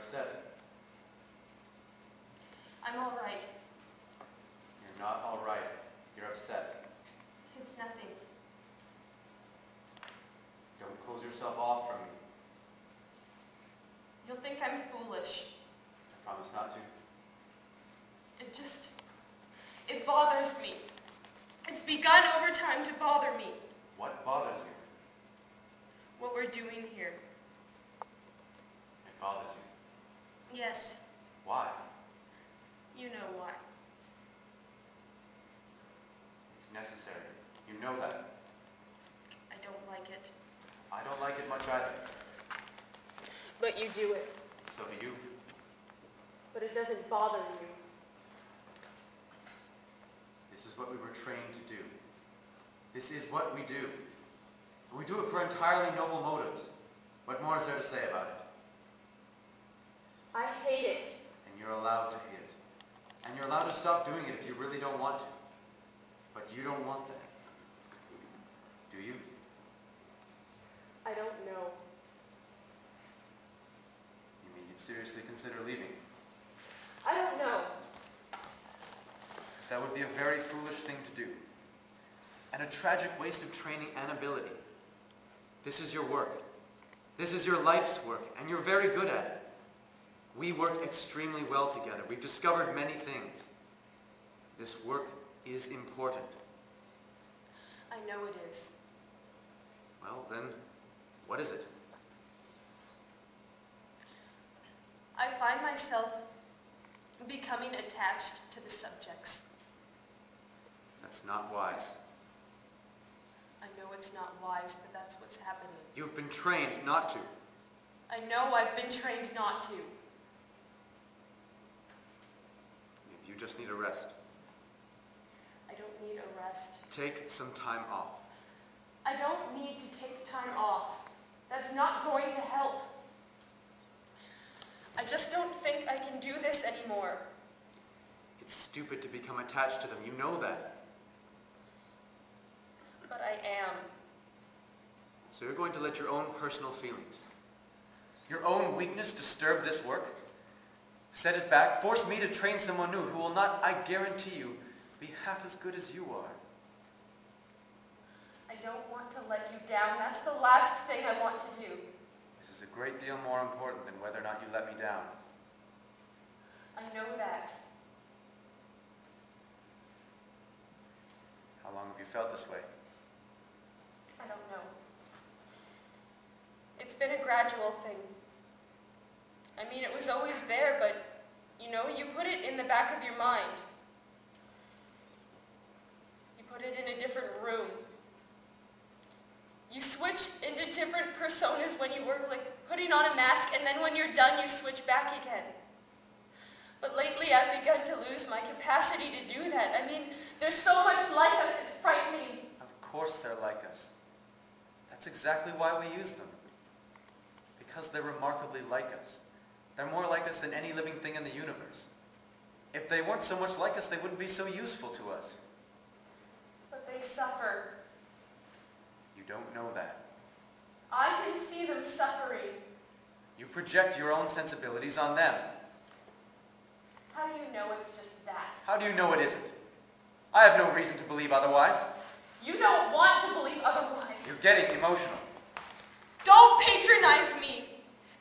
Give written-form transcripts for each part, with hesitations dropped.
upset. I'm all right. You're not all right. You're upset. It's nothing. Don't close yourself off from me. You'll think I'm foolish. I promise not to. It bothers me. It's begun over time to bother me. What bothers you? What we're doing here. It bothers you? Yes. Why? You know why. It's necessary. You know that. I don't like it. I don't like it much either. But you do it. So do you. But it doesn't bother you. This is what we were trained to do. This is what we do. And we do it for entirely noble motives. What more is there to say about it? I hate it. And you're allowed to hate it. And you're allowed to stop doing it if you really don't want to. But you don't want that. Do you? I don't know. You mean you'd seriously consider leaving? I don't know. Because that would be a very foolish thing to do. And a tragic waste of training and ability. This is your work. This is your life's work, and you're very good at it. We work extremely well together. We've discovered many things. This work is important. I know it is. Well, then, what is it? I find myself becoming attached to the subjects. That's not wise. I know it's not wise, but that's what's happening. You've been trained not to. I know I've been trained not to. Maybe you just need a rest. I don't need a rest. Take some time off. I don't need to take time off. That's not going to help. I just don't think I can do this anymore. It's stupid to become attached to them. You know that. But I am. So you're going to let your own personal feelings, your own weakness disturb this work? Set it back? Force me to train someone new who will not, I guarantee you, be half as good as you are? I don't want to let you down. That's the last thing I want to do. This is a great deal more important than whether or not you let me down. I know that. How long have you felt this way? I don't know. It's been a gradual thing. I mean, it was always there, but, you know, you put it in the back of your mind. You put it in a different room. You switch into different personas when you work, like putting on a mask, and then when you're done, you switch back again. But lately, I've begun to lose my capacity to do that. I mean, there's so much like us, it's frightening. Of course they're like us. That's exactly why we use them. Because they're remarkably like us. They're more like us than any living thing in the universe. If they weren't so much like us, they wouldn't be so useful to us. But they suffer. You don't know that. I can see them suffering. You project your own sensibilities on them. How do you know it's just that? How do you know it isn't? I have no reason to believe otherwise. You don't want to believe otherwise. You're getting emotional. Don't patronize me.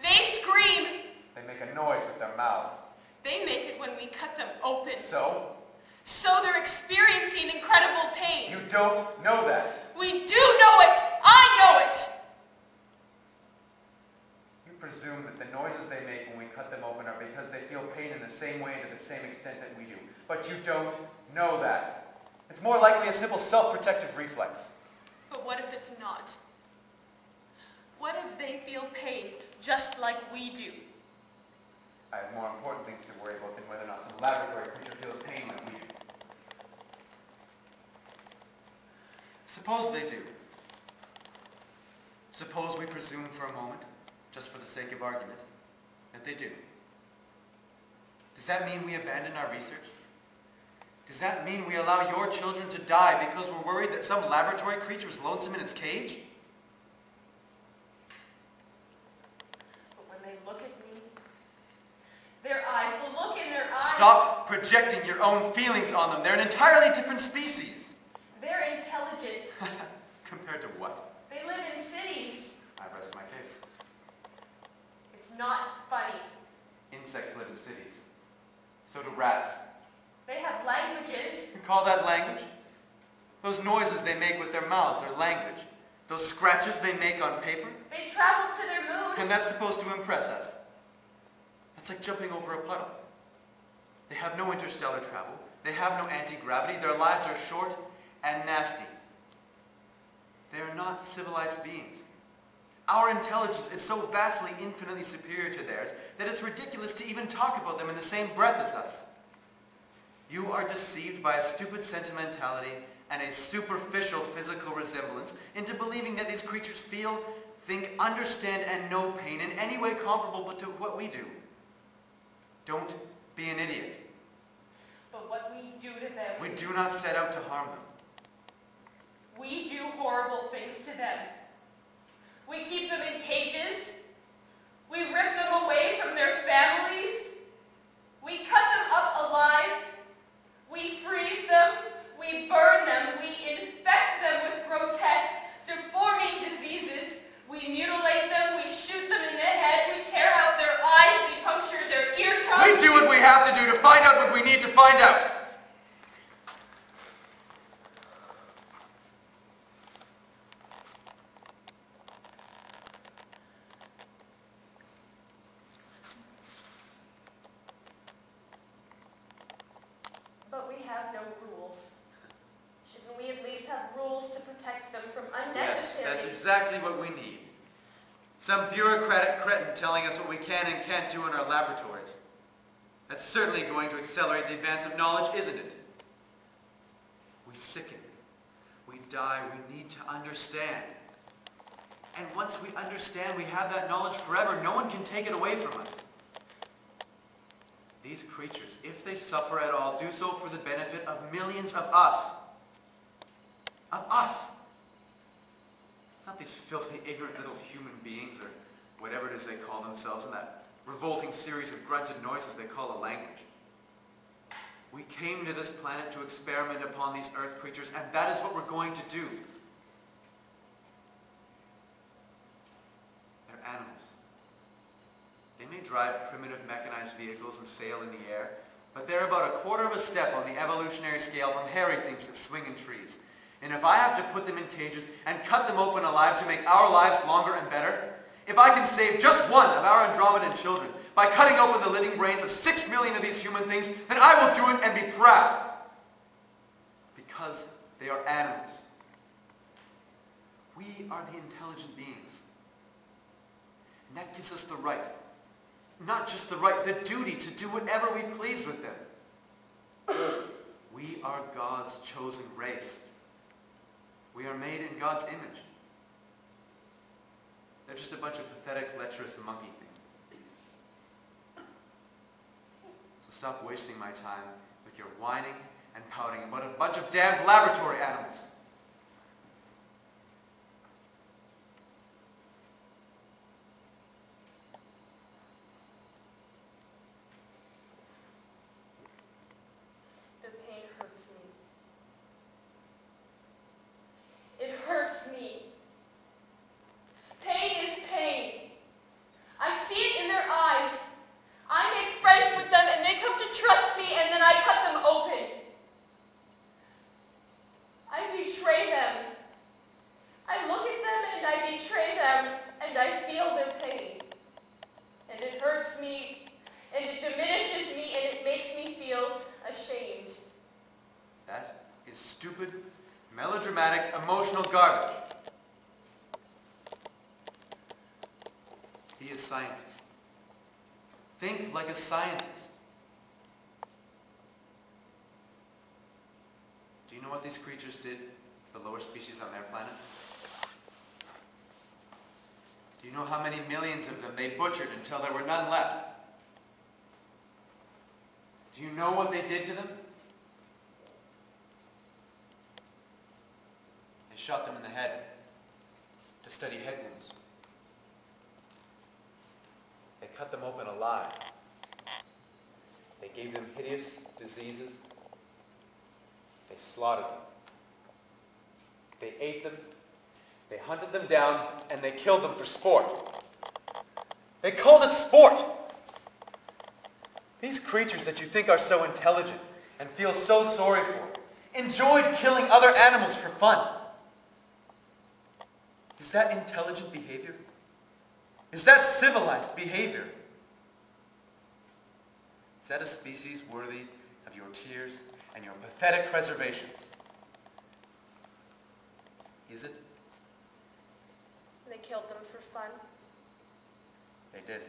They scream. They make a noise with their mouths. They make it when we cut them open. So? So they're experiencing incredible pain. You don't know that. We do know it. I know it. You presume that the noises they make when we cut them open are because they feel pain in the same way and to the same extent that we do. But you don't know that. It's more likely a simple self-protective reflex. But what if it's not? What if they feel pain just like we do? I have more important things to worry about than whether or not some laboratory creature feels pain like we do. Suppose they do. Suppose we presume for a moment, just for the sake of argument, that they do. Does that mean we abandon our research? Does that mean we allow your children to die because we're worried that some laboratory creature is lonesome in its cage? But when they look at me, Stop projecting your own feelings on them. They're an entirely different species. They're intelligent. Compared to what? They live in cities. I rest my case. It's not funny. Insects live in cities. So do rats. They have languages. You call that language? Those noises they make with their mouths are language. Those scratches they make on paper? They travel to their moon. And that's supposed to impress us. That's like jumping over a puddle. They have no interstellar travel. They have no anti-gravity. Their lives are short and nasty. They are not civilized beings. Our intelligence is so vastly, infinitely superior to theirs that it's ridiculous to even talk about them in the same breath as us. You are deceived by a stupid sentimentality and a superficial physical resemblance into believing that these creatures feel, think, understand, and know pain in any way comparable to what we do. Don't be an idiot. But what we do to them... We do not set out to harm them. We do horrible things to them. We keep them in cages. We rip them away from their families. We cut them up alive. We freeze them. We burn them. We infect them with grotesque, deforming diseases. We mutilate them. We shoot them in the head. We tear out their eyes. We puncture their eardrums. We do what we have to do to find out what we need to find out. But we have no rules. Shouldn't we at least have rules to protect them from unnecessary... Yes, that's exactly what we need. Some bureaucratic cretin telling us what we can and can't do in our laboratories. That's certainly going to accelerate the advance of knowledge, isn't it? We sicken. We die. We need to understand. And once we understand, we have that knowledge forever. No one can take it away from us. These creatures, if they suffer at all, do so for the benefit of millions of us. Of us. Not these filthy, ignorant little human beings, or whatever it is they call themselves, in that revolting series of grunted noises they call a language. We came to this planet to experiment upon these earth creatures, and that is what we're going to do. They're animals. They may drive primitive mechanized vehicles and sail in the air, but they're about a quarter of a step on the evolutionary scale from hairy things that swing in trees. And if I have to put them in cages and cut them open alive to make our lives longer and better, if I can save just one of our Andromedan children by cutting open the living brains of 6 million of these human things, then I will do it and be proud. Because they are animals. We are the intelligent beings. And that gives us the right, not just the right, the duty to do whatever we please with them. We are God's chosen race. We are made in God's image. They're just a bunch of pathetic, lecherous monkey things. So stop wasting my time with your whining and pouting about a bunch of damned laboratory animals. The pain hurts me. It hurts me. Pain is pain. I see it in their eyes. I make friends with them and they come to trust me, and then I cut them open. I betray them. I look at them and I betray them, and I feel their pain. And it hurts me, and it diminishes me, and it makes me feel ashamed. That is stupid, melodramatic, emotional garbage. Be a scientist. Think like a scientist. Do you know what these creatures did to the lower species on their planet? Do you know how many millions of them they butchered until there were none left? Do you know what they did to them? They shot them in the head to study head wounds. They cut them open alive. They gave them hideous diseases. They slaughtered them. They ate them, they hunted them down, and they killed them for sport. They called it sport! These creatures that you think are so intelligent and feel so sorry for enjoyed killing other animals for fun. Is that intelligent behavior? Is that civilized behavior? Is that a species worthy of your tears and your pathetic preservations? Is it? They killed them for fun. They did.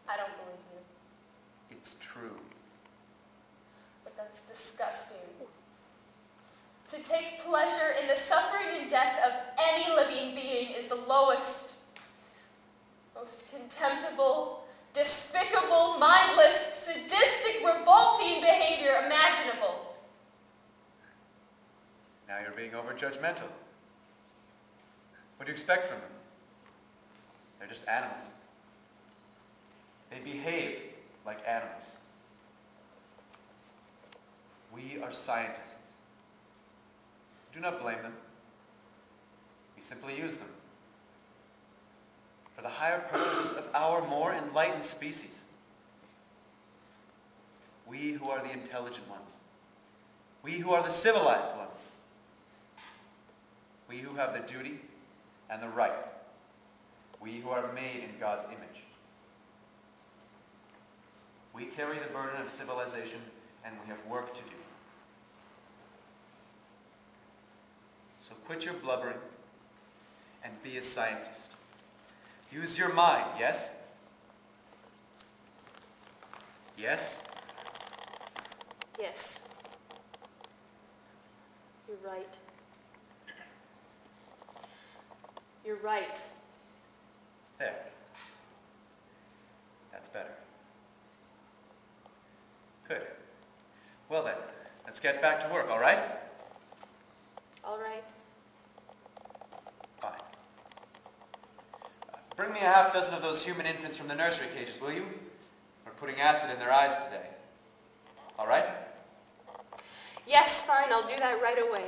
I don't believe you. It's true. But that's disgusting. To take pleasure in the suffering and death of any living being is the lowest, most contemptible, despicable, mindless, sadistic, revolting behavior imaginable. Now you're being over-judgmental. What do you expect from them? They're just animals. They behave like animals. We are scientists. Do not blame them. We simply use them for the higher purposes of our more enlightened species. We who are the intelligent ones. We who are the civilized ones. We who have the duty and the right. We who are made in God's image. We carry the burden of civilization, and we have work to do. So quit your blubbering and be a scientist. Use your mind, yes? Yes? Yes. You're right. You're right. There. That's better. Good. Well then, let's get back to work, all right? All right. Fine. Bring me a half dozen of those human infants from the nursery cages, will you? We're putting acid in their eyes today. All right? Yes, fine, I'll do that right away.